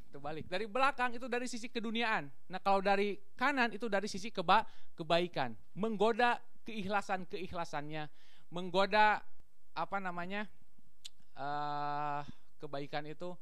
Terbalik. Dari belakang itu dari sisi keduniaan. Nah, kalau dari kanan itu dari sisi kebaikan. Menggoda keikhlasannya, menggoda kebaikan itu.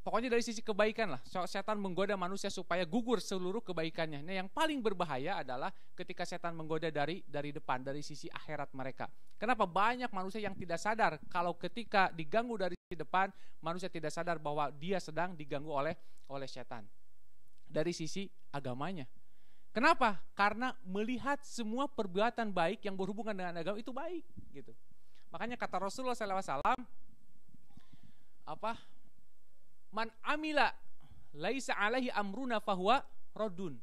Pokoknya dari sisi kebaikan lah. Setan menggoda manusia supaya gugur seluruh kebaikannya. Nah, yang paling berbahaya adalah ketika setan menggoda dari depan, dari sisi akhirat mereka. Kenapa? Banyak manusia yang tidak sadar kalau ketika diganggu dari sisi depan, manusia tidak sadar bahwa dia sedang diganggu oleh setan. Dari sisi agamanya. Kenapa? Karena melihat semua perbuatan baik yang berhubungan dengan agama itu baik, gitu. Makanya kata Rasulullah SAW, Man amila laisa alaihi amruna fahuwa raddun.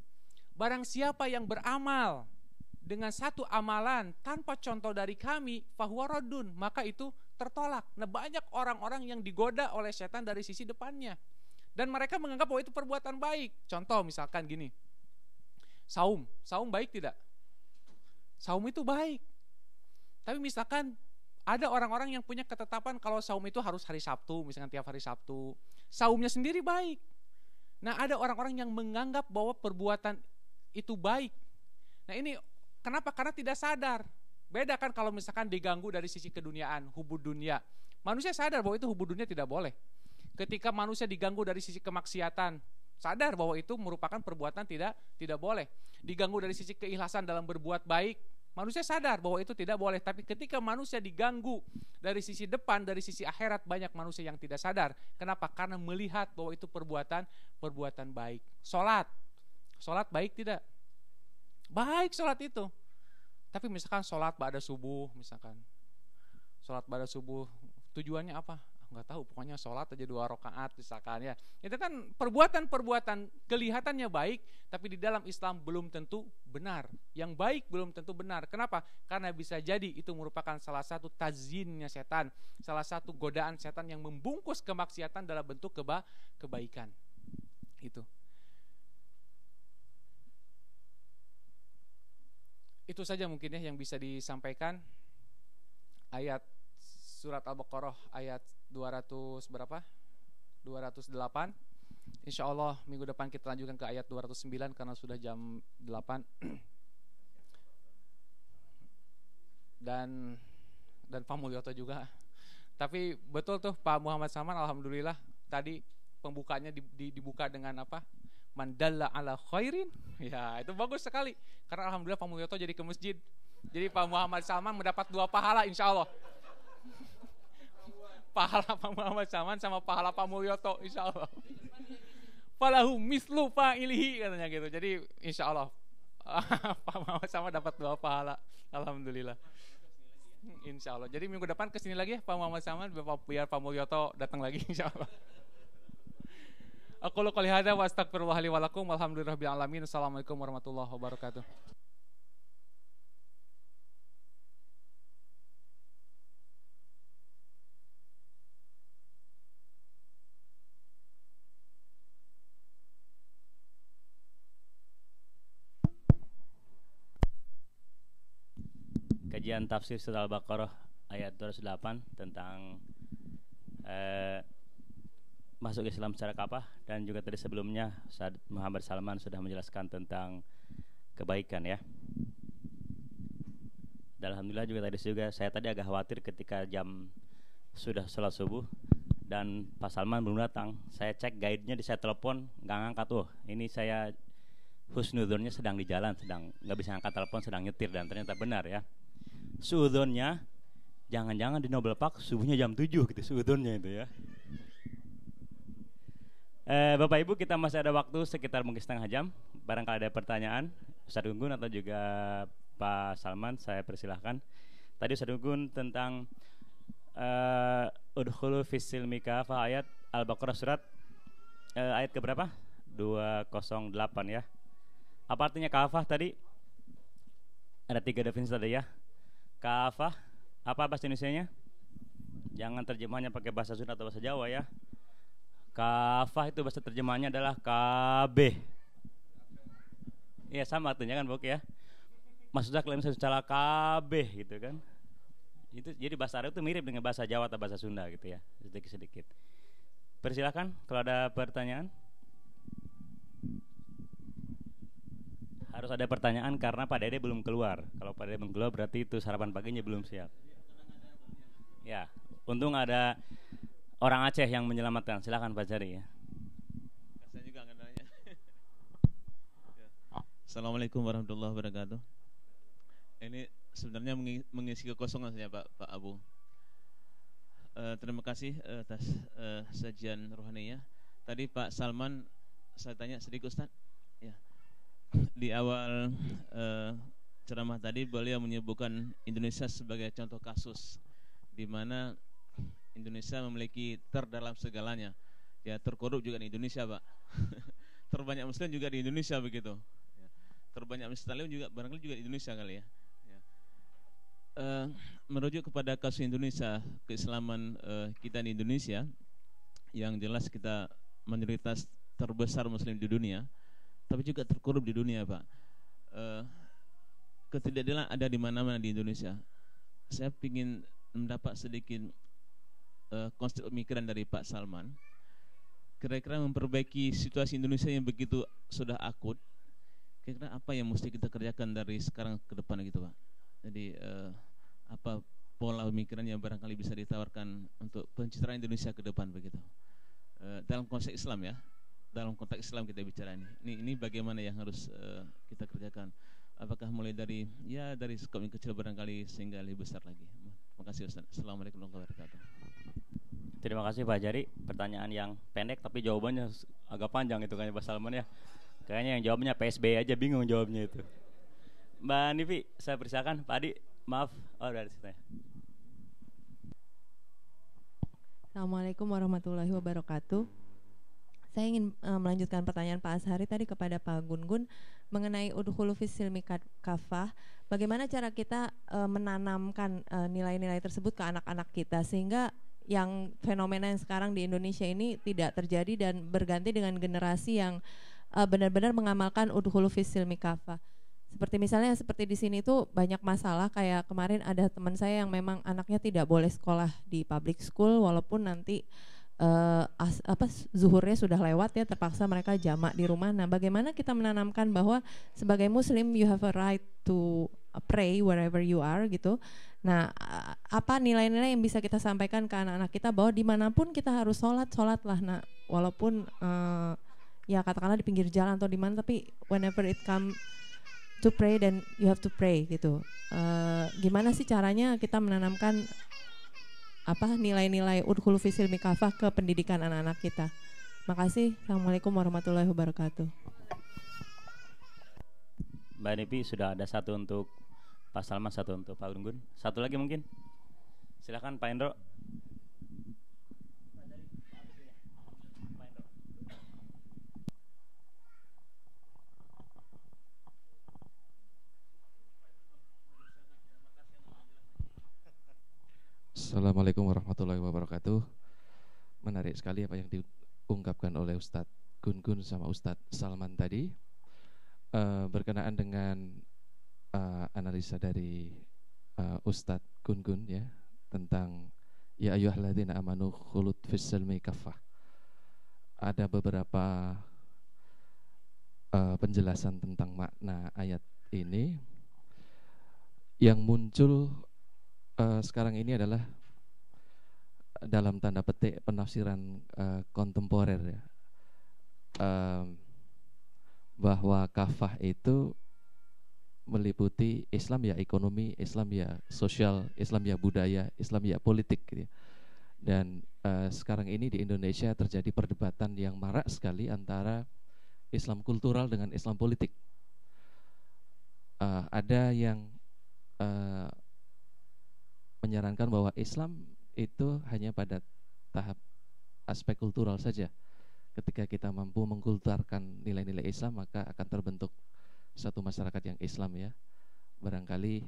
Barang siapa yang beramal dengan satu amalan tanpa contoh dari kami, fahuwa raddun, maka itu tertolak. Nah, banyak orang-orang yang digoda oleh setan dari sisi depannya. Dan mereka menganggap bahwa itu perbuatan baik. Contoh misalkan gini. Saum baik tidak? Saum itu baik. Tapi misalkan ada orang-orang yang punya ketetapan kalau saum itu harus hari Sabtu, misalkan tiap hari Sabtu. Saumnya sendiri baik. Nah, ada orang-orang yang menganggap bahwa perbuatan itu baik. Nah, ini kenapa? Karena tidak sadar. Beda kan kalau misalkan diganggu dari sisi keduniaan, hubud dunia. Manusia sadar bahwa itu hubud dunia tidak boleh. Ketika manusia diganggu dari sisi kemaksiatan, sadar bahwa itu merupakan perbuatan tidak boleh. Diganggu dari sisi keikhlasan dalam berbuat baik, manusia sadar bahwa itu tidak boleh. Tapi ketika manusia diganggu dari sisi depan, dari sisi akhirat, banyak manusia yang tidak sadar. Kenapa? Karena melihat bahwa itu perbuatan baik. Sholat baik tidak? Baik sholat itu. Tapi misalkan sholat ba'da subuh, tujuannya apa? Nggak tahu, pokoknya sholat aja 2 rakaat misalkan ya. Itu kan perbuatan kelihatannya baik, tapi di dalam Islam belum tentu benar. Yang baik belum tentu benar. Kenapa? Karena bisa jadi itu merupakan salah satu tazinnya setan, salah satu godaan setan yang membungkus kemaksiatan dalam bentuk kebaikan. Itu saja mungkin ya yang bisa disampaikan. Ayat surat Al-Baqarah ayat 200 berapa? 208. Insyaallah minggu depan kita lanjutkan ke ayat 209 karena sudah jam 8. Dan Pak Mulyoto juga. Tapi betul tuh Pak Muhammad Saman, alhamdulillah tadi pembukanya dibuka dengan apa? Man dalla ala khairin. Ya, itu bagus sekali. Karena alhamdulillah Pak Mulyoto jadi ke masjid. Jadi Pak Muhammad Salman mendapat 2 pahala insyaallah. Pahala Pak Muhammad Saman sama pahala Pak Mulyoto insyaallah. Falahu mislu fa'ilihi katanya gitu. Jadi insyaallah Pak Muhammad Saman dapat 2 pahala. Alhamdulillah. Insyaallah. Jadi minggu depan kesini lagi ya Pak Muhammad Saman biar Pak Mulyoto datang lagi insyaallah. Aku qouli hadza wa astaghfirullah li wa lakum walhamdulillahirabbil alamin. Assalamualaikum warahmatullahi wabarakatuh. Kajian tafsir surah Al-Baqarah ayat 208 tentang masuk Islam secara kafah, dan juga tadi sebelumnya Ustaz Muhammad Salman sudah menjelaskan tentang kebaikan ya. Dan alhamdulillah juga saya tadi agak khawatir ketika jam sudah sholat subuh dan Pak Salman belum datang. Saya cek guide-nya, saya telepon nggak ngangkat. Ini saya husnudonnya sedang di jalan, sedang nggak bisa ngangkat telepon, sedang nyetir, dan ternyata benar ya. Suudonnya jangan-jangan di Nobel Park subuhnya jam 7 gitu suudonnya itu ya. Bapak Ibu, kita masih ada waktu sekitar mungkin setengah jam. Barangkali ada pertanyaan Ustaz Unggun atau juga Pak Salman, saya persilahkan. Tadi Ustaz Unggun tentang udkhulu fis-silmi kafah ayat Al-Baqarah surat ayat keberapa? 208 ya. Apa artinya kafah tadi? Ada 3 definisi tadi ya. Kafah, apa bahasa Indonesianya? Jangan terjemahnya pakai bahasa Sunda atau bahasa Jawa ya. Kafah itu bahasa terjemahnya adalah KB. Iya sama artinya kan Bok ya. Maksudnya kalau misalnya secara KB gitu kan. Itu jadi bahasa Arab itu mirip dengan bahasa Jawa atau bahasa Sunda gitu ya, sedikit-sedikit. Persilakan kalau ada pertanyaan. Harus ada pertanyaan karena Pak Dede belum keluar. Kalau Pak Dede belum keluar berarti itu sarapan paginya belum siap. Ya, untung ada orang Aceh yang menyelamatkan. Silakan Pak Jari ya. Saya juga akan nanya. Assalamualaikum warahmatullahi wabarakatuh. Ini sebenarnya mengisi kekosongan saja Pak Abu. Terima kasih atas sajian rohaninya. Tadi Pak Salman saya tanya sedikit Ustaz. Ya. Di awal ceramah tadi beliau menyebutkan Indonesia sebagai contoh kasus di mana Indonesia memiliki terdalam segalanya. Ya, terkorup juga di Indonesia, Pak. Terbanyak muslim juga di Indonesia begitu. Ya. Terbanyak muslim juga barangkali juga di Indonesia kali ya. Merujuk kepada kasus Indonesia, keislaman kita di Indonesia, yang jelas kita mayoritas terbesar muslim di dunia, tapi juga terkorup di dunia, Pak. Ketidakadilan ada di mana-mana di Indonesia. Saya ingin mendapat sedikit konsep pemikiran dari Pak Salman. Kira-kira memperbaiki situasi Indonesia yang begitu sudah akut, kira-kira apa yang mesti kita kerjakan dari sekarang ke depan gitu, Pak? Jadi apa pola pemikiran yang barangkali bisa ditawarkan untuk pencitraan Indonesia ke depan begitu? Dalam konteks Islam ya, dalam konteks Islam kita bicara ini bagaimana yang harus kita kerjakan? Apakah mulai dari skop yang kecil barangkali sehingga lebih besar lagi? Terima kasih Ustaz. Assalamualaikum warahmatullahi wabarakatuh. Terima kasih Pak Jari. Pertanyaan yang pendek tapi jawabannya agak panjang itu kan Pak Salman ya. Kayaknya yang jawabnya PSB aja bingung jawabnya itu. Mbak Nivi, saya persilakan. Pak Adi, maaf. Oh, dari situ ya. Assalamualaikum warahmatullahi wabarakatuh. Saya ingin melanjutkan pertanyaan Pak Ashari tadi kepada Pak Gun-Gun mengenai udkhulu fis silmi kafah. Bagaimana cara kita menanamkan nilai-nilai tersebut ke anak-anak kita sehingga yang fenomena yang sekarang di Indonesia ini tidak terjadi dan berganti dengan generasi yang benar-benar mengamalkan udkhulu fis silmi kafah. Seperti misalnya seperti di sini tuh banyak masalah, kayak kemarin ada teman saya yang memang anaknya tidak boleh sekolah di public school walaupun nanti zuhurnya sudah lewat ya, terpaksa mereka jamak di rumah. Nah, bagaimana kita menanamkan bahwa sebagai muslim you have a right to pray wherever you are gitu. Nah, apa nilai-nilai yang bisa kita sampaikan ke anak-anak kita bahwa dimanapun kita harus sholat lah, nah walaupun ya katakanlah di pinggir jalan atau di mana, tapi whenever it come to pray then you have to pray gitu. Gimana sih caranya kita menanamkan nilai-nilai udkhulu fis silmi kafah ke pendidikan anak-anak kita? Makasih. Assalamualaikum warahmatullahi wabarakatuh. Mbak Nipi sudah ada satu untuk Pak Salman, satu untuk Pak Gun-Gun. Satu lagi mungkin. Silakan Pak Endro. Assalamualaikum warahmatullahi wabarakatuh. Menarik sekali apa yang diungkapkan oleh Ustadz Gun-Gun sama Ustadz Salman tadi, berkenaan dengan analisa dari Ustadz Gun-Gun ya, tentang ya ayyuhalladzina amanu khulud fis silmi kafah. Ada beberapa penjelasan tentang makna ayat ini yang muncul sekarang ini adalah dalam tanda petik penafsiran kontemporer ya, bahwa kafah itu meliputi Islam ya ekonomi, Islam ya sosial, Islam ya budaya, Islam ya politik gitu ya. Dan sekarang ini di Indonesia terjadi perdebatan yang marak sekali antara Islam kultural dengan Islam politik. Ada yang menyarankan bahwa Islam itu hanya pada tahap aspek kultural saja. Ketika kita mampu mengkulturkan nilai-nilai Islam, maka akan terbentuk satu masyarakat yang Islam ya. Barangkali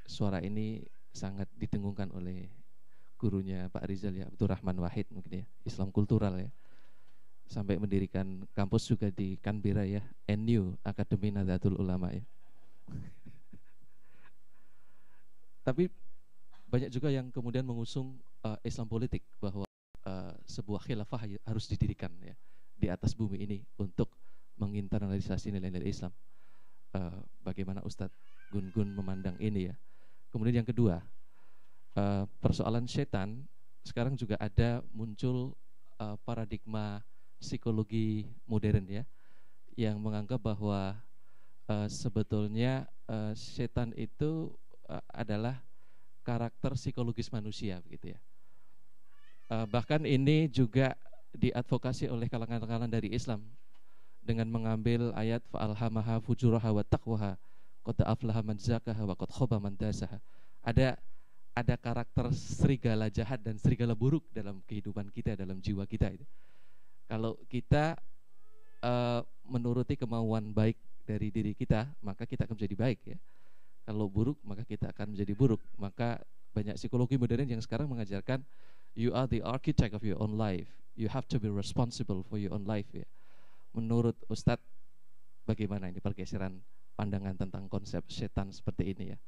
suara ini sangat didengungkan oleh gurunya Pak Rizal ya, Abdurrahman Wahid mungkin ya, Islam kultural ya. Sampai mendirikan kampus juga di Canberra ya, NU, Akademi Nahdlatul Ulama ya. Tapi banyak juga yang kemudian mengusung Islam politik, bahwa sebuah khilafah harus didirikan ya di atas bumi ini untuk menginternalisasi nilai-nilai Islam. Bagaimana Ustadz Gun-Gun memandang ini ya. Kemudian yang kedua, persoalan setan sekarang juga ada muncul paradigma psikologi modern ya, yang menganggap bahwa sebetulnya setan itu adalah karakter psikologis manusia begitu ya. Bahkan ini juga diadvokasi oleh kalangan-kalangan dari Islam dengan mengambil ayat fa'alhamaha fujuraha wa taqwaha qad aflaha man zakaha wa qad khaba man dasaha. Ada karakter serigala jahat dan serigala buruk dalam kehidupan kita, dalam jiwa kita itu. Kalau kita menuruti kemauan baik dari diri kita, maka kita akan menjadi baik ya. Kalau buruk, maka kita akan menjadi buruk. Maka banyak psikologi modern yang sekarang mengajarkan you are the architect of your own life. You have to be responsible for your own life ya. Menurut Ustadz, bagaimana ini pergeseran pandangan tentang konsep setan seperti ini ya?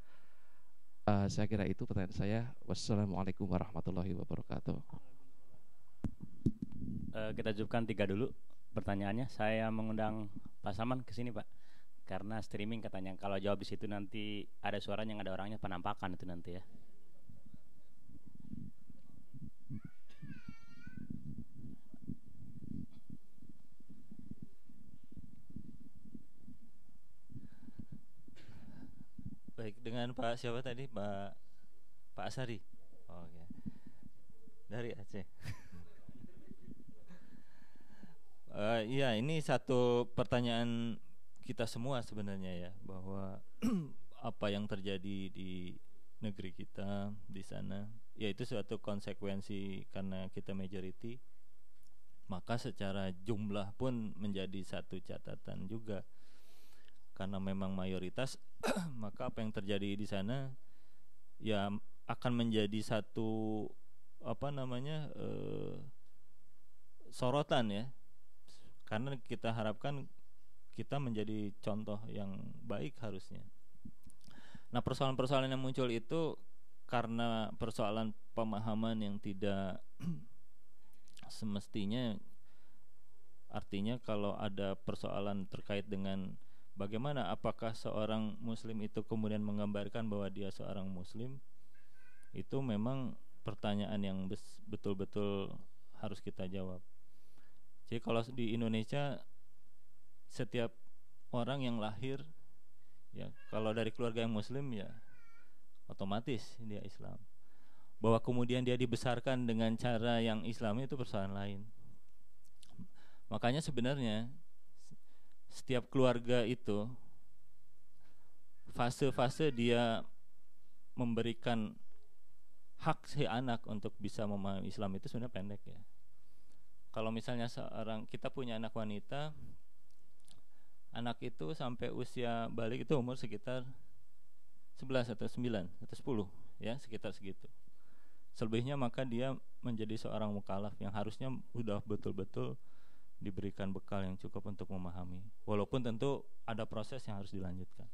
Saya kira itu pertanyaan saya. Wassalamualaikum warahmatullahi wabarakatuh. Kita cukupkan 3 dulu pertanyaannya. Saya mengundang Pak Salman ke sini Pak, karena streaming katanya kalau jawab di situ nanti ada suaranya yang ada orangnya, penampakan itu nanti ya. Baik, dengan Pak siapa tadi? Pak Asari. Oh, oke. Dari Aceh. Iya, ini satu pertanyaan kita semua sebenarnya ya, bahwa apa yang terjadi di negeri kita di sana, yaitu suatu konsekuensi karena kita majority, maka secara jumlah pun menjadi satu catatan juga. Karena memang mayoritas, maka apa yang terjadi di sana ya akan menjadi satu sorotan ya. Karena kita harapkan kita menjadi contoh yang baik harusnya. Nah, persoalan-persoalan yang muncul itu karena persoalan pemahaman yang tidak semestinya. Artinya kalau ada persoalan terkait dengan bagaimana apakah seorang muslim itu kemudian menggambarkan bahwa dia seorang muslim, itu memang pertanyaan yang betul-betul harus kita jawab. Jadi kalau di Indonesia setiap orang yang lahir ya, kalau dari keluarga yang muslim ya otomatis dia Islam. Bahwa kemudian dia dibesarkan dengan cara yang Islami itu persoalan lain. Makanya sebenarnya setiap keluarga itu fase-fase dia memberikan hak si anak untuk bisa memahami Islam itu sebenarnya pendek ya. Kalau misalnya kita punya anak wanita, anak itu sampai usia balik itu umur sekitar 11 atau 9 atau 10 ya, sekitar segitu. Selebihnya maka dia menjadi seorang mukallaf yang harusnya sudah betul-betul diberikan bekal yang cukup untuk memahami. Walaupun tentu ada proses yang harus dilanjutkan.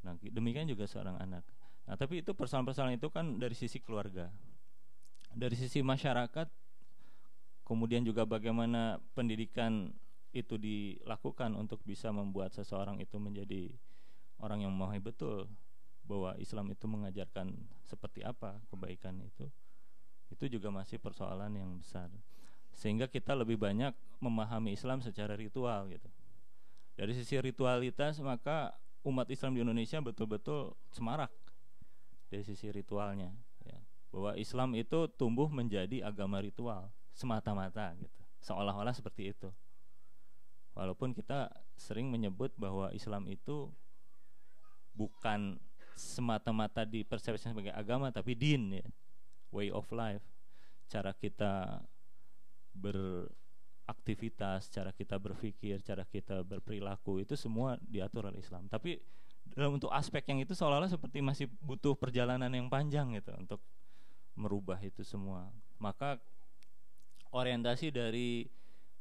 Nah, demikian juga seorang anak. Nah, tapi itu persoalan-persoalan itu kan dari sisi keluarga. Dari sisi masyarakat, kemudian juga bagaimana pendidikan itu dilakukan untuk bisa membuat seseorang itu menjadi orang yang memahami betul bahwa Islam itu mengajarkan seperti apa kebaikan itu juga masih persoalan yang besar. Sehingga kita lebih banyak memahami Islam secara ritual gitu. Dari sisi ritualitas maka umat Islam di Indonesia betul-betul semarak dari sisi ritualnya ya. Bahwa Islam itu tumbuh menjadi agama ritual semata-mata gitu. Seolah-olah seperti itu. Walaupun kita sering menyebut bahwa Islam itu bukan semata-mata dipersepsikan sebagai agama, tapi din ya, way of life, cara kita beraktivitas, cara kita berpikir, cara kita berperilaku, itu semua diatur oleh Islam. Tapi dalam untuk aspek yang itu seolah-olah seperti masih butuh perjalanan yang panjang gitu untuk merubah itu semua. Maka orientasi dari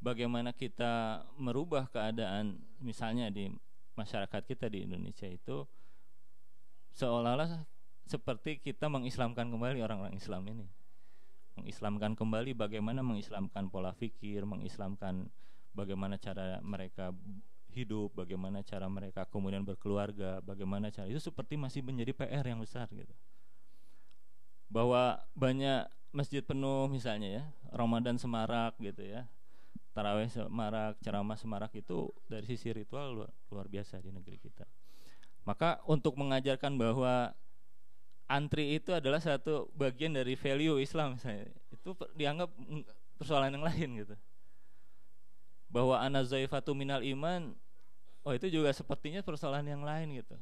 bagaimana kita merubah keadaan misalnya di masyarakat kita di Indonesia itu seolah-olah seperti kita mengislamkan kembali orang-orang Islam ini. mengislamkan kembali bagaimana mengislamkan pola pikir, mengislamkan bagaimana cara mereka hidup, bagaimana cara mereka kemudian berkeluarga, bagaimana cara itu seperti masih menjadi PR yang besar gitu. Bahwa banyak masjid penuh misalnya ya, Ramadan semarak gitu ya, tarawih semarak, ceramah semarak, itu dari sisi ritual luar biasa di negeri kita. Maka untuk mengajarkan bahwa antri itu adalah satu bagian dari value Islam misalnya, itu dianggap persoalan yang lain gitu. Bahwa anazaifatu minal iman, oh itu juga sepertinya persoalan yang lain gitu.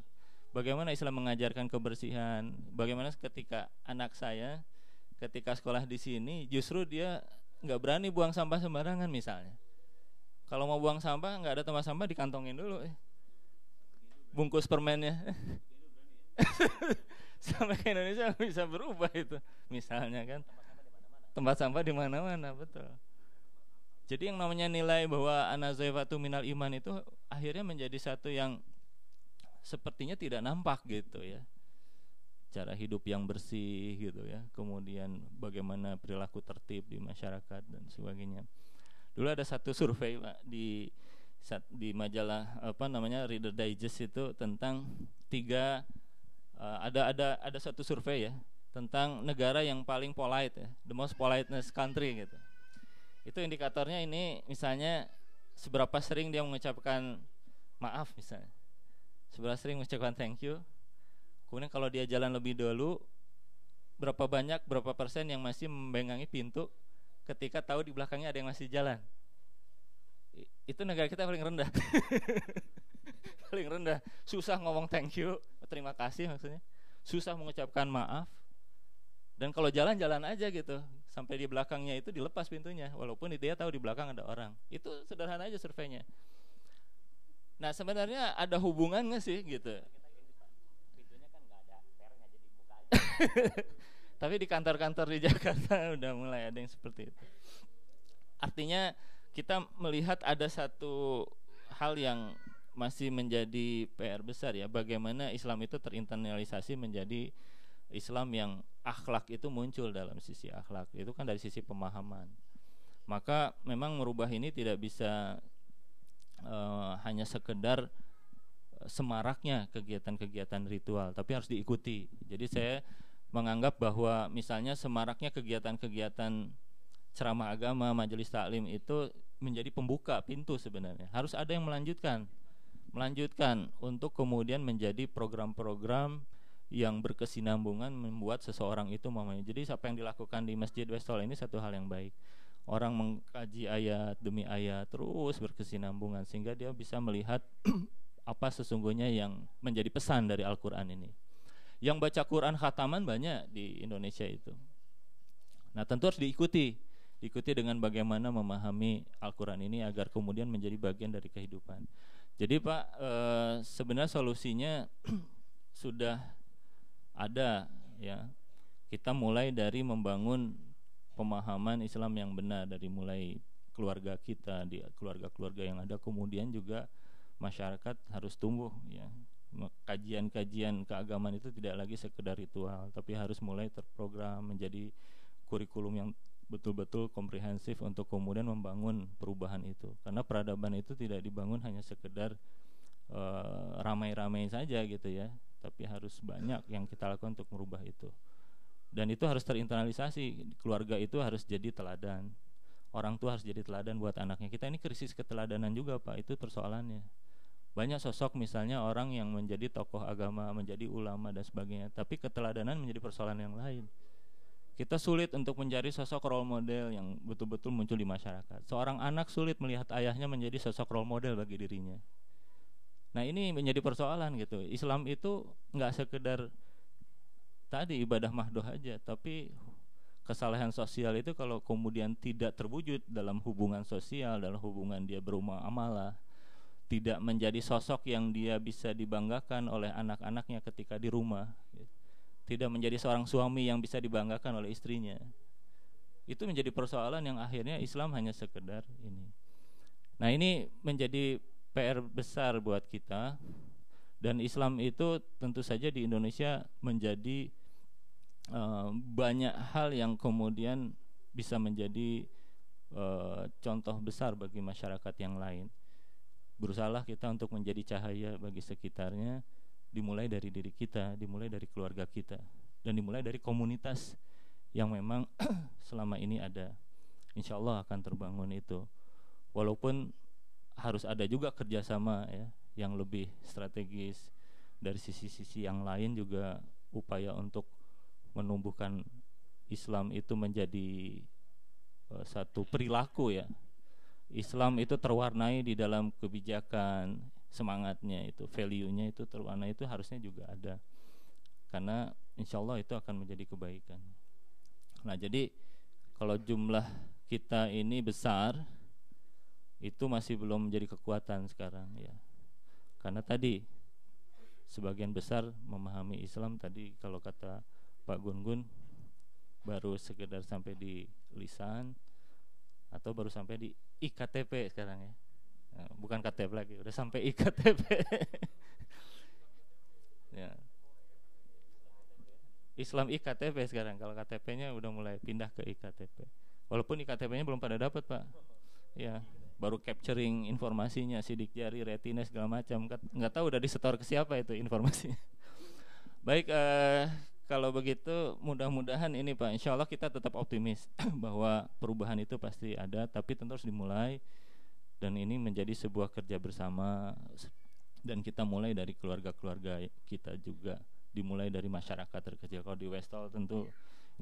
Bagaimana Islam mengajarkan kebersihan, bagaimana ketika anak saya ketika sekolah di sini justru dia nggak berani buang sampah sembarangan misalnya. Kalau mau buang sampah nggak ada tempat sampah, dikantongin dulu bungkus permennya. Sampai ke Indonesia bisa berubah itu misalnya kan. Tempat sampah di mana-mana, betul. Jadi yang namanya nilai bahwa anazaifatu minal iman itu akhirnya menjadi satu yang sepertinya tidak nampak gitu ya. Cara hidup yang bersih gitu ya, kemudian bagaimana perilaku tertib di masyarakat dan sebagainya. Dulu ada satu survei Pak, di majalah Reader Digest itu tentang ada satu survei ya tentang negara yang paling polite ya, the most politeness country gitu. Itu indikatornya ini misalnya seberapa sering dia mengucapkan maaf misalnya, seberapa sering mengucapkan thank you. Kemudian kalau dia jalan lebih dulu, berapa persen yang masih membengangi pintu ketika tahu di belakangnya ada yang masih jalan. Itu negara kita paling rendah. Paling rendah. Susah ngomong thank you, terima kasih maksudnya. Susah mengucapkan maaf. Dan kalau jalan-jalan aja gitu, sampai di belakangnya itu dilepas pintunya, walaupun dia tahu di belakang ada orang. Itu sederhana aja surveinya. Nah sebenarnya ada hubungan nggak sih gitu? Tapi di kantor-kantor di Jakarta udah mulai ada yang seperti itu. Artinya kita melihat ada satu hal yang masih menjadi PR besar ya, bagaimana Islam itu terinternalisasi menjadi Islam yang akhlak itu muncul dalam sisi akhlak. Itu kan dari sisi pemahaman. Maka memang merubah ini tidak bisa hanya sekedar semaraknya kegiatan-kegiatan ritual, tapi harus diikuti. Jadi saya menganggap bahwa misalnya semaraknya kegiatan-kegiatan ceramah agama, majelis taklim itu menjadi pembuka pintu sebenarnya. Harus ada yang melanjutkan untuk kemudian menjadi program-program yang berkesinambungan membuat seseorang itu mamanya. Jadi apa yang dilakukan di Masjid Westol ini satu hal yang baik. Orang mengkaji ayat demi ayat terus berkesinambungan sehingga dia bisa melihat apa sesungguhnya yang menjadi pesan dari Al-Quran ini. Yang baca Quran khataman banyak di Indonesia itu. Nah tentu harus diikuti dengan bagaimana memahami Al-Quran ini agar kemudian menjadi bagian dari kehidupan. Jadi Pak, sebenarnya solusinya sudah ada ya. Kita mulai dari membangun pemahaman Islam yang benar, dari mulai keluarga kita, di keluarga-keluarga yang ada, kemudian juga masyarakat harus tumbuh ya. Kajian-kajian keagamaan itu tidak lagi sekedar ritual, tapi harus mulai terprogram menjadi kurikulum yang betul-betul komprehensif untuk kemudian membangun perubahan itu. Karena peradaban itu tidak dibangun hanya sekedar ramai-ramai saja gitu ya, tapi harus banyak yang kita lakukan untuk merubah itu. Dan itu harus terinternalisasi. Keluarga itu harus jadi teladan, orang tua harus jadi teladan buat anaknya. Kita ini krisis keteladanan juga Pak, itu persoalannya. Banyak sosok misalnya orang yang menjadi tokoh agama, menjadi ulama dan sebagainya, tapi keteladanan menjadi persoalan yang lain. Kita sulit untuk mencari sosok role model yang betul-betul muncul di masyarakat. Seorang anak sulit melihat ayahnya menjadi sosok role model bagi dirinya. Nah ini menjadi persoalan gitu. Islam itu nggak sekedar tadi ibadah mahdoh aja, tapi kesalahan sosial itu kalau kemudian tidak terwujud dalam hubungan sosial, dalam hubungan dia bermuamalah, tidak menjadi sosok yang dia bisa dibanggakan oleh anak-anaknya ketika di rumah, tidak menjadi seorang suami yang bisa dibanggakan oleh istrinya, itu menjadi persoalan yang akhirnya Islam hanya sekedar ini. Nah ini menjadi PR besar buat kita. Dan Islam itu tentu saja di Indonesia menjadi banyak hal yang kemudian bisa menjadi contoh besar bagi masyarakat yang lain. Berusahalah kita untuk menjadi cahaya bagi sekitarnya, dimulai dari diri kita, dimulai dari keluarga kita, dan dimulai dari komunitas yang memang selama ini ada. Insya Allah akan terbangun itu. Walaupun harus ada juga kerjasama ya, yang lebih strategis. Dari sisi-sisi yang lain juga upaya untuk menumbuhkan Islam itu menjadi satu perilaku ya. Islam itu terwarnai di dalam kebijakan, semangatnya itu, value-nya itu terwarnai, itu harusnya juga ada. Karena insya Allah itu akan menjadi kebaikan. Nah jadi kalau jumlah kita ini besar, itu masih belum menjadi kekuatan sekarang ya. Karena tadi sebagian besar memahami Islam, tadi kalau kata Pak Gun-Gun baru sekedar sampai di lisan atau baru sampai di IKTP sekarang ya. Nah, bukan KTP lagi, udah sampai IKTP. Ya. Islam IKTP sekarang, kalau KTP-nya udah mulai pindah ke IKTP. Walaupun IKTP-nya belum pada dapat, Pak. Ya, baru capturing informasinya, sidik jari, retina segala macam. Nggak tahu udah disetor ke siapa itu informasinya. Baik, kalau begitu mudah-mudahan ini Pak, insya Allah kita tetap optimis bahwa perubahan itu pasti ada, tapi tentu harus dimulai, dan ini menjadi sebuah kerja bersama, dan kita mulai dari keluarga-keluarga kita juga, dimulai dari masyarakat terkecil. Kalau di Westall tentu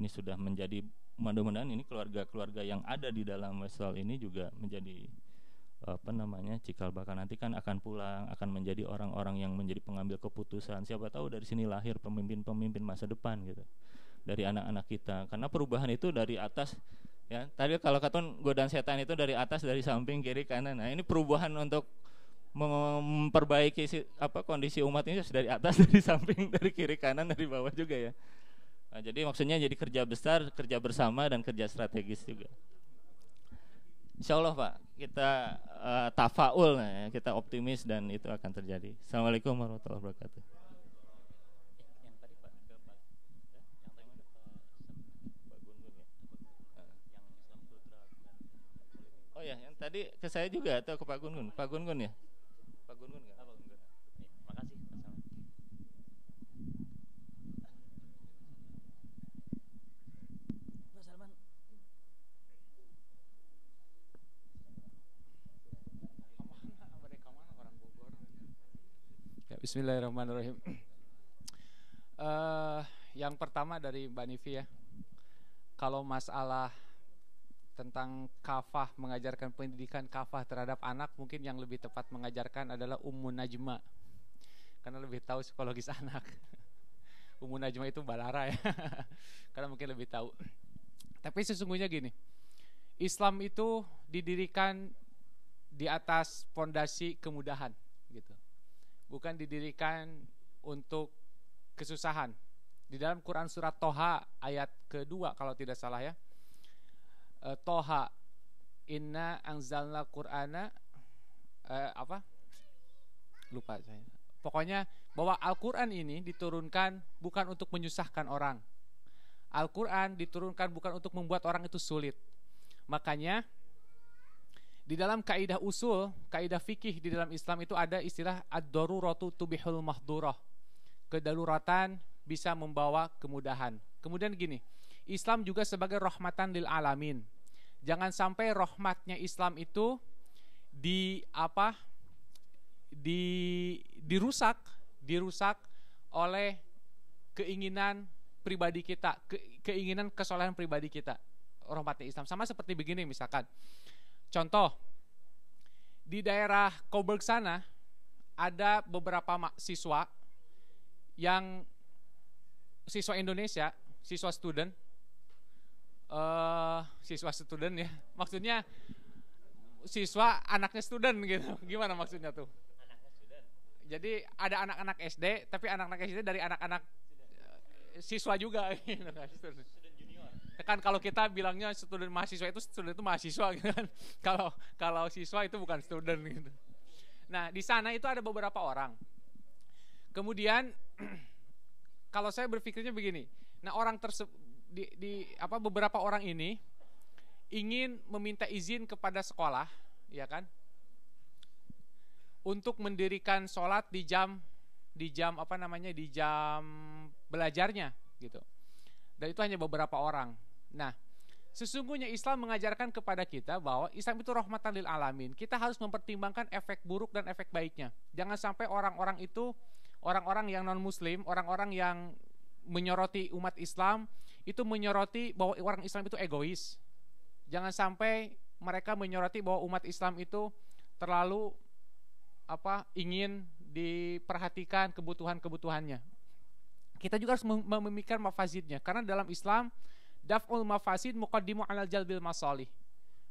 ini sudah menjadi, mudah-mudahan ini keluarga-keluarga yang ada di dalam Westall ini juga menjadi cikal bakal nanti kan akan pulang, akan menjadi orang-orang yang menjadi pengambil keputusan. Siapa tahu dari sini lahir pemimpin-pemimpin masa depan gitu, dari anak-anak kita. Karena perubahan itu dari atas ya. Tadi kalau katakan godaan setan itu dari atas, dari samping, kiri, kanan. Nah ini perubahan untuk memperbaiki kondisi umat ini dari atas, dari samping, dari kiri, kanan, dari bawah juga ya. Nah, jadi maksudnya jadi kerja besar, kerja bersama, dan kerja strategis juga. Insya Allah Pak, kita tafaul, ya, kita optimis, dan itu akan terjadi. Assalamualaikum warahmatullahi wabarakatuh. Oh ya, yang tadi ke saya juga atau ke Pak Gun-Gun? Pak Gun-Gun ya? Pak Gun-Gun nggak? Apa Gun-Gun? Makasih, Mas Salman. Ya, bismillahirrahmanirrahim. Yang pertama dari Mbak Nifi ya, kalau masalah tentang kafah, mengajarkan pendidikan kafah terhadap anak, mungkin yang lebih tepat mengajarkan adalah Ummu Najma, karena lebih tahu psikologis anak. Ummu Najma itu Balara ya, karena mungkin lebih tahu. Tapi sesungguhnya gini, Islam itu didirikan di atas fondasi kemudahan gitu, bukan didirikan untuk kesusahan. Di dalam Quran surat Toha ayat kedua kalau tidak salah ya, Toha, inna anzalna Qur'ana lupa saya. Pokoknya bahwa Al-Quran ini diturunkan bukan untuk menyusahkan orang. Al-Quran diturunkan bukan untuk membuat orang itu sulit. Makanya di dalam kaidah usul, kaidah fikih di dalam Islam itu ada istilah ad-daruratu tubihul mahdurah. Kedaruratan bisa membawa kemudahan. Kemudian gini, Islam juga sebagai rahmatan lil alamin. Jangan sampai rahmatnya Islam itu dirusak oleh keinginan pribadi kita, keinginan kesolehan pribadi kita. Rahmatnya Islam sama seperti begini misalkan. Contoh, di daerah Coburg sana ada beberapa siswa yang siswa Indonesia, siswa student ya, maksudnya siswa anaknya student gitu. Gimana maksudnya tuh? Anaknya student. Jadi ada anak-anak SD, tapi anak-anak SD dari anak-anak siswa juga gitu kan. Student junior. Kan kalau kita bilangnya student mahasiswa itu mahasiswa gitu kan. Kalau siswa itu bukan student gitu. Nah, di sana itu ada beberapa orang. Kemudian kalau saya berpikirnya begini. Nah, orang beberapa orang ini ingin meminta izin kepada sekolah, ya kan, untuk mendirikan sholat di jam belajarnya gitu. Dan itu hanya beberapa orang. Nah, sesungguhnya Islam mengajarkan kepada kita bahwa Islam itu rahmatan lil alamin. Kita harus mempertimbangkan efek buruk dan efek baiknya. Jangan sampai orang-orang yang non muslim, orang-orang yang menyoroti umat Islam itu menyoroti bahwa orang Islam itu egois. Jangan sampai mereka menyoroti bahwa umat Islam itu terlalu ingin diperhatikan kebutuhan-kebutuhannya. Kita juga harus memikirkan mafazidnya, karena dalam Islam daf'ul mafasid muqaddimu 'alal jalbil masalih.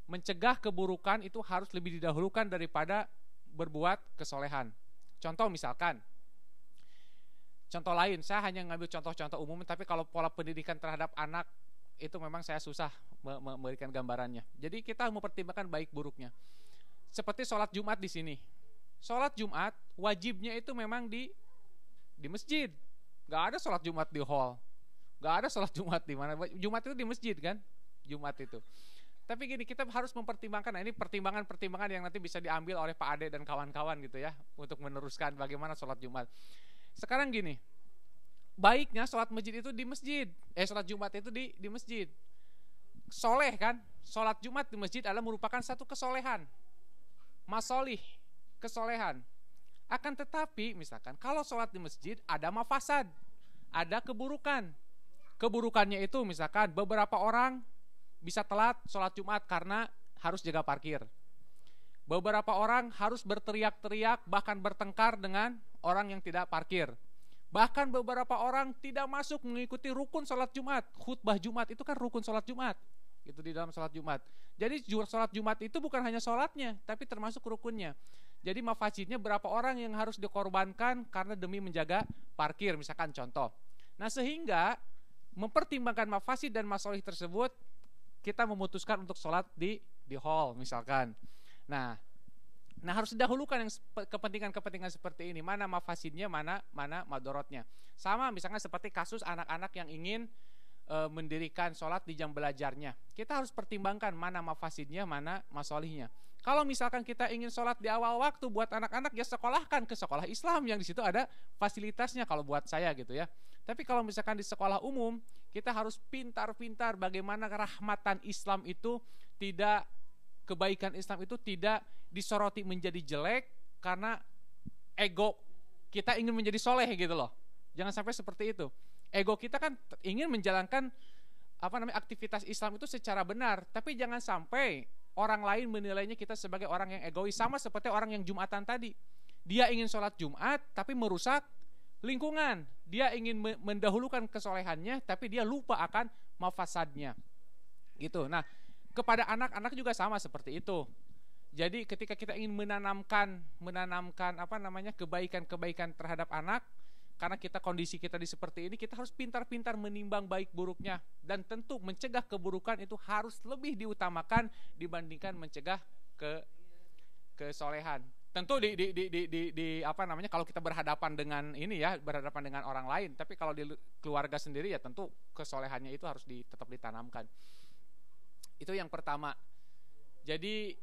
Mencegah keburukan itu harus lebih didahulukan daripada berbuat kesolehan. Contoh misalkan, contoh lain, saya hanya ngambil contoh-contoh umum, tapi kalau pola pendidikan terhadap anak itu memang saya susah memberikan gambarannya. Jadi kita mempertimbangkan baik buruknya. Seperti sholat Jumat di sini. Sholat Jumat wajibnya itu memang di masjid. Gak ada sholat Jumat di hall. Gak ada sholat Jumat di mana. Jumat itu di masjid kan? Jumat itu. Tapi gini, kita harus mempertimbangkan. Nah, ini pertimbangan-pertimbangan yang nanti bisa diambil oleh Pak Ade dan kawan-kawan gitu ya, untuk meneruskan bagaimana sholat Jumat. Sekarang gini, baiknya sholat masjid itu di masjid. Sholat Jumat itu di masjid. Soleh kan? Sholat Jumat di masjid adalah merupakan satu kesolehan. Masolih, kesolehan. Akan tetapi misalkan kalau sholat di masjid ada mafasad, ada keburukan. Keburukannya itu misalkan beberapa orang bisa telat sholat Jumat karena harus jaga parkir. Beberapa orang harus berteriak-teriak bahkan bertengkar dengan orang yang tidak parkir. Bahkan beberapa orang tidak masuk mengikuti rukun sholat Jumat. Khutbah Jumat itu kan rukun sholat Jumat, itu di dalam sholat Jumat. Jadi sholat Jumat itu bukan hanya sholatnya, tapi termasuk rukunnya. Jadi mafasidnya berapa orang yang harus dikorbankan karena demi menjaga parkir, misalkan contoh. Nah, sehingga mempertimbangkan mafasid dan masolih tersebut, kita memutuskan untuk sholat di hall misalkan. Nah harus didahulukan yang kepentingan-kepentingan seperti ini. Mana mafasidnya, mana madorotnya. Sama misalnya seperti kasus anak-anak yang ingin mendirikan sholat di jam belajarnya. Kita harus pertimbangkan mana mafasidnya, mana masolihnya. Kalau misalkan kita ingin sholat di awal waktu buat anak-anak, ya sekolahkan ke sekolah Islam yang di situ ada fasilitasnya kalau buat saya gitu ya. Tapi kalau misalkan di sekolah umum, kita harus pintar-pintar bagaimana rahmatan Islam itu tidak, kebaikan Islam itu tidak disoroti menjadi jelek karena ego kita ingin menjadi soleh gitu loh. Jangan sampai seperti itu. Ego kita kan ingin menjalankan aktivitas Islam itu secara benar, tapi jangan sampai orang lain menilainya kita sebagai orang yang egois. Sama seperti orang yang Jumatan tadi. Dia ingin sholat Jumat tapi merusak lingkungan. Dia ingin mendahulukan kesolehannya tapi dia lupa akan mafasadnya. Gitu. Nah, kepada anak-anak juga sama seperti itu. Jadi ketika kita ingin menanamkan kebaikan-kebaikan terhadap anak, karena kondisi kita seperti ini, kita harus pintar-pintar menimbang baik buruknya, dan tentu mencegah keburukan itu harus lebih diutamakan dibandingkan mencegah kesolehan. Tentu kalau kita berhadapan dengan orang lain, tapi kalau di keluarga sendiri ya tentu kesolehannya itu harus tetap ditanamkan. Itu yang pertama. Jadi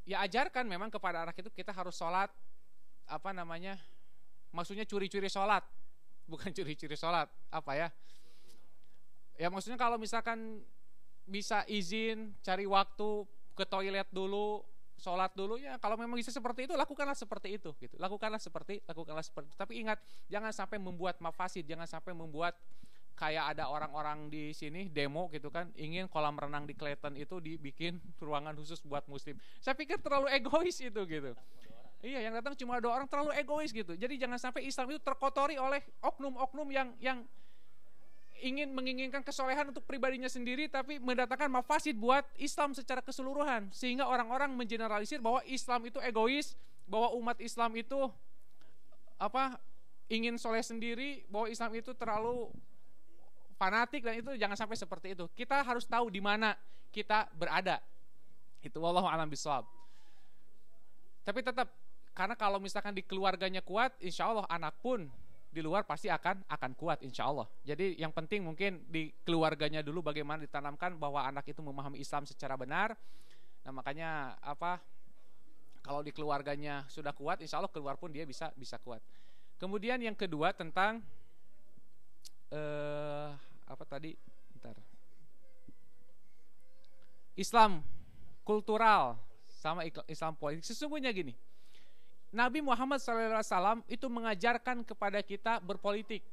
ya ajarkan memang kepada anak itu kita harus sholat maksudnya curi-curi sholat, bukan curi-curi sholat, ya maksudnya kalau misalkan bisa izin cari waktu ke toilet dulu, sholat dulu, ya kalau memang bisa seperti itu lakukanlah seperti itu gitu. Lakukanlah seperti itu. Tapi ingat, jangan sampai membuat mafasid, jangan sampai membuat kayak ada orang-orang di sini demo gitu kan, ingin kolam renang di Clayton itu dibikin ruangan khusus buat muslim. Saya pikir terlalu egois itu gitu. Iya, yang datang cuma 2 orang, terlalu egois gitu. Jadi jangan sampai Islam itu terkotori oleh oknum-oknum yang ingin menginginkan kesolehan untuk pribadinya sendiri, tapi mendatangkan mafasid buat Islam secara keseluruhan, sehingga orang-orang mengeneralisir bahwa Islam itu egois, bahwa umat Islam itu ingin soleh sendiri, bahwa Islam itu terlalu fanatik, dan itu jangan sampai seperti itu. Kita harus tahu di mana kita berada. Itu wallahu a'lam bishawab. Tapi tetap, karena kalau misalkan di keluarganya kuat, insya Allah anak pun di luar pasti akan kuat insya Allah. Jadi yang penting mungkin di keluarganya dulu bagaimana ditanamkan bahwa anak itu memahami Islam secara benar. Nah makanya kalau di keluarganya sudah kuat, insya Allah keluar pun dia bisa kuat. Kemudian yang kedua tentang Islam kultural sama Islam politik. Sesungguhnya gini, Nabi Muhammad SAW itu mengajarkan kepada kita berpolitik.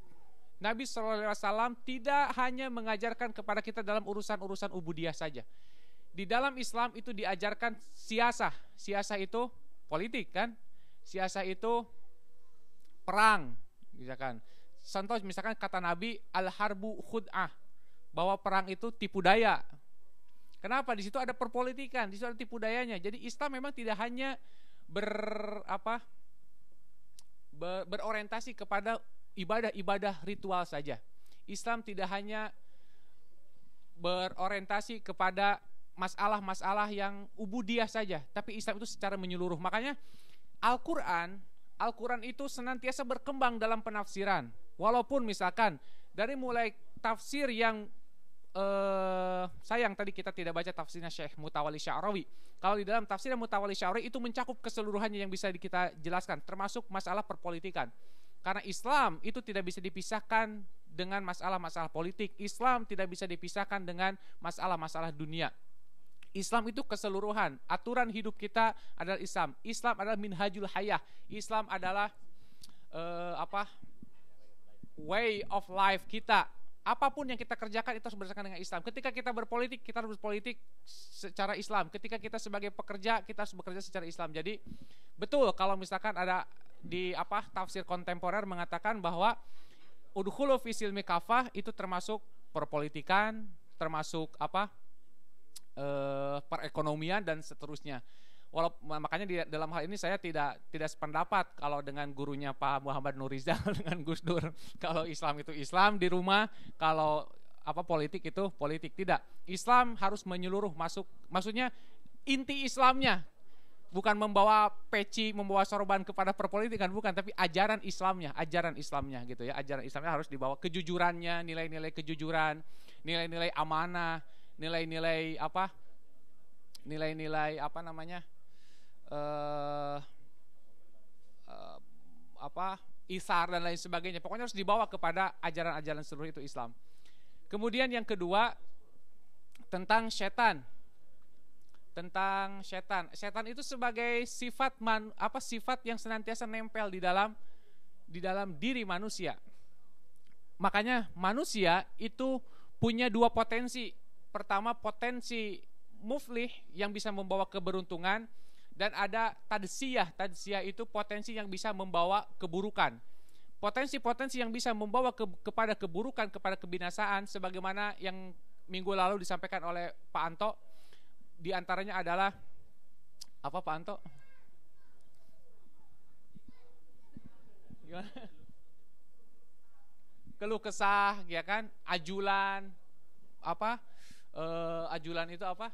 Nabi SAW tidak hanya mengajarkan kepada kita dalam urusan-urusan ubudiyah saja. Di dalam Islam itu diajarkan siasah. Siasah itu politik kan? Siasah itu perang, misalkan. Contoh misalkan kata Nabi al-harbu khud'ah, bahwa perang itu tipu daya. Kenapa? Di situ ada perpolitikan, di situ ada tipu dayanya. Jadi Islam memang tidak hanya berorientasi kepada ibadah-ibadah ritual saja. Islam tidak hanya berorientasi kepada masalah-masalah yang ubudiyah saja, tapi Islam itu secara menyeluruh. Makanya Al-Quran itu senantiasa berkembang dalam penafsiran. Walaupun misalkan dari mulai tafsir yang sayang tadi kita tidak baca tafsirnya Syekh Mutawalli Sya'rawi. Kalau di dalam tafsir Mutawalli Sya'rawi itu mencakup keseluruhannya yang bisa kita jelaskan, termasuk masalah perpolitikan. Karena Islam itu tidak bisa dipisahkan dengan masalah-masalah politik. Islam tidak bisa dipisahkan dengan masalah-masalah dunia. Islam itu keseluruhan. Aturan hidup kita adalah Islam. Islam adalah minhajul hayah. Islam adalah way of life kita. Apapun yang kita kerjakan itu harus berdasarkan dengan Islam. Ketika kita berpolitik, kita harus berpolitik secara Islam. Ketika kita sebagai pekerja, kita harus bekerja secara Islam. Jadi betul kalau misalkan ada di tafsir kontemporer mengatakan bahwa udkhulu fi silmi kafah itu termasuk perpolitikan, termasuk perekonomian dan seterusnya. Makanya di dalam hal ini saya tidak sependapat kalau dengan gurunya Pak Muhammad Nurizal dengan Gus Dur. Kalau Islam itu Islam di rumah, kalau politik itu politik. Tidak. Islam harus menyeluruh masuk. Maksudnya inti Islamnya bukan membawa peci, membawa sorban kepada perpolitikan, bukan, tapi ajaran Islamnya gitu ya. Ajaran Islamnya harus dibawa kejujurannya, nilai-nilai kejujuran, nilai-nilai amanah, nilai-nilai isar dan lain sebagainya. Pokoknya harus dibawa kepada ajaran-ajaran seluruh itu Islam. Kemudian yang kedua tentang setan. Setan itu sebagai sifat yang senantiasa nempel di dalam diri manusia. Makanya manusia itu punya dua potensi. Pertama, potensi muflih yang bisa membawa keberuntungan, dan ada tadsiyah. Tadsiyah itu potensi yang bisa membawa keburukan. Potensi-potensi yang bisa membawa kepada keburukan, kepada kebinasaan, sebagaimana yang minggu lalu disampaikan oleh Pak Anto. Di antaranya adalah apa, Pak Anto? Gimana? Keluh kesah, ya kan? Ajulan, ajulan itu apa?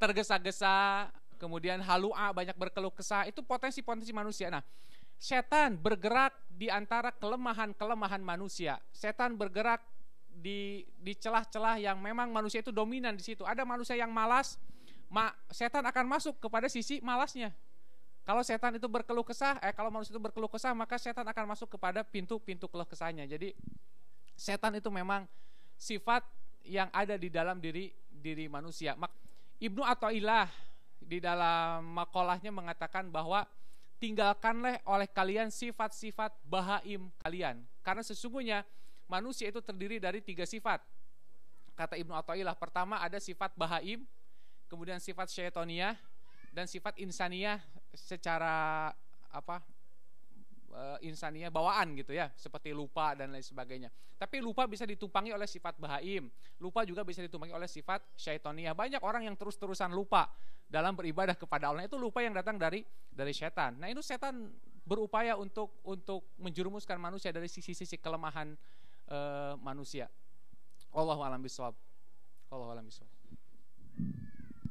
Tergesa-gesa, kemudian halu'a, banyak berkeluh kesah. Itu potensi-potensi manusia. Nah, setan bergerak di antara kelemahan-kelemahan manusia. Setan bergerak di celah-celah yang memang manusia itu dominan di situ. Ada manusia yang malas, setan akan masuk kepada sisi malasnya. Kalau setan itu berkeluh kesah, kalau manusia itu berkeluh kesah, maka setan akan masuk kepada pintu-pintu keluh kesahnya. Jadi setan itu memang sifat yang ada di dalam diri manusia. Ibnu Athaillah di dalam makolahnya mengatakan bahwa tinggalkanlah oleh kalian sifat-sifat bahaim kalian, karena sesungguhnya manusia itu terdiri dari 3 sifat. Kata Ibnu Athaillah, pertama ada sifat bahaim, kemudian sifat syaitoniyah, dan sifat insaniyah secara insaniyah bawaan gitu ya, seperti lupa dan lain sebagainya. Tapi lupa bisa ditumpangi oleh sifat bahaim, lupa juga bisa ditumpangi oleh sifat syaitoniyah. Banyak orang yang terus-terusan lupa dalam beribadah kepada Allah, itu lupa yang datang dari setan. Nah, itu setan berupaya untuk menjerumuskan manusia dari sisi-sisi kelemahan manusia. Wallahu a'lam bishawab. Wallahu a'lam bishawab.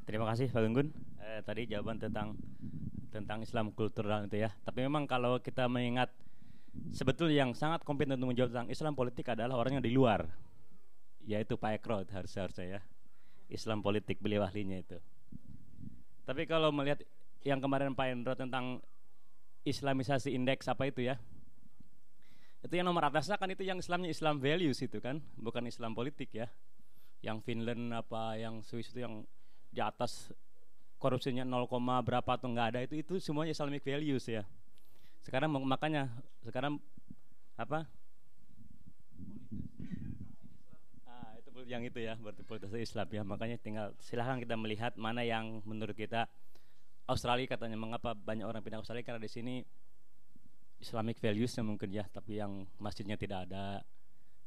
Terima kasih Pak Gunggun. Tadi jawaban tentang Islam kultural itu ya. Tapi memang kalau kita mengingat sebetulnya yang sangat kompeten untuk menjawab tentang Islam politik adalah orang yang di luar, yaitu Pak Ekrod harusnya ya. Islam politik beliau ahlinya itu. Tapi kalau melihat yang kemarin Pak Endro tentang Islamisasi indeks apa itu ya, itu yang nomor atasnya kan itu yang Islamnya Islam values itu kan, bukan Islam politik ya. Yang Finland apa, yang Swiss itu yang di atas korupsinya 0, berapa atau enggak ada, itu semuanya Islamic values ya. Sekarang makanya sekarang apa? Yang itu ya, berarti politik Islam ya. Makanya tinggal silahkan kita melihat mana yang menurut kita. Australia katanya, mengapa banyak orang pindah Australia, karena di sini Islamic values-nya mungkin ya, tapi yang masjidnya tidak ada,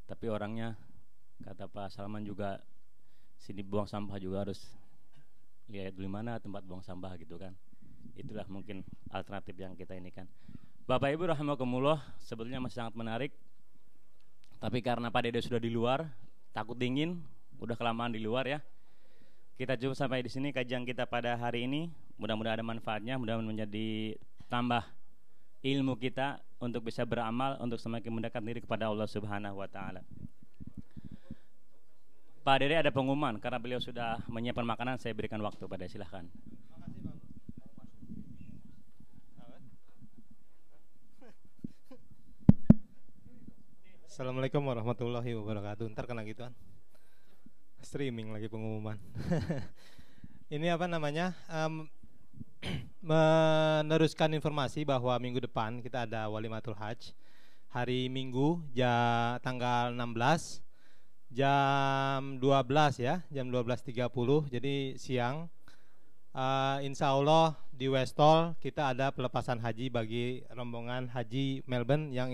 tapi orangnya kata Pak Salman juga sini buang sampah juga harus lihat dulu mana tempat buang sampah gitu kan. Itulah mungkin alternatif yang kita ini kan. Bapak Ibu rahimakumullah, sebetulnya masih sangat menarik, tapi karena Pak Dede sudah di luar, takut dingin, udah kelamaan di luar ya. Kita cukup sampai di sini kajian kita pada hari ini. Mudah-mudahan ada manfaatnya, mudah-mudahan menjadi tambah ilmu kita untuk bisa beramal, untuk semakin mendekat diri kepada Allah Subhanahu wa taala. Pak Dede ada pengumuman, karena beliau sudah menyiapkan makanan, saya berikan waktu pada, silahkan. Assalamualaikum warahmatullahi wabarakatuh. Ntar kena gituan, streaming lagi pengumuman. Ini apa namanya, meneruskan informasi bahwa minggu depan kita ada Walimatul Hajj hari Minggu tanggal 16 jam 12 ya, jam 12.30, jadi siang. Insya Allah di Westall kita ada pelepasan haji bagi rombongan haji Melbourne yang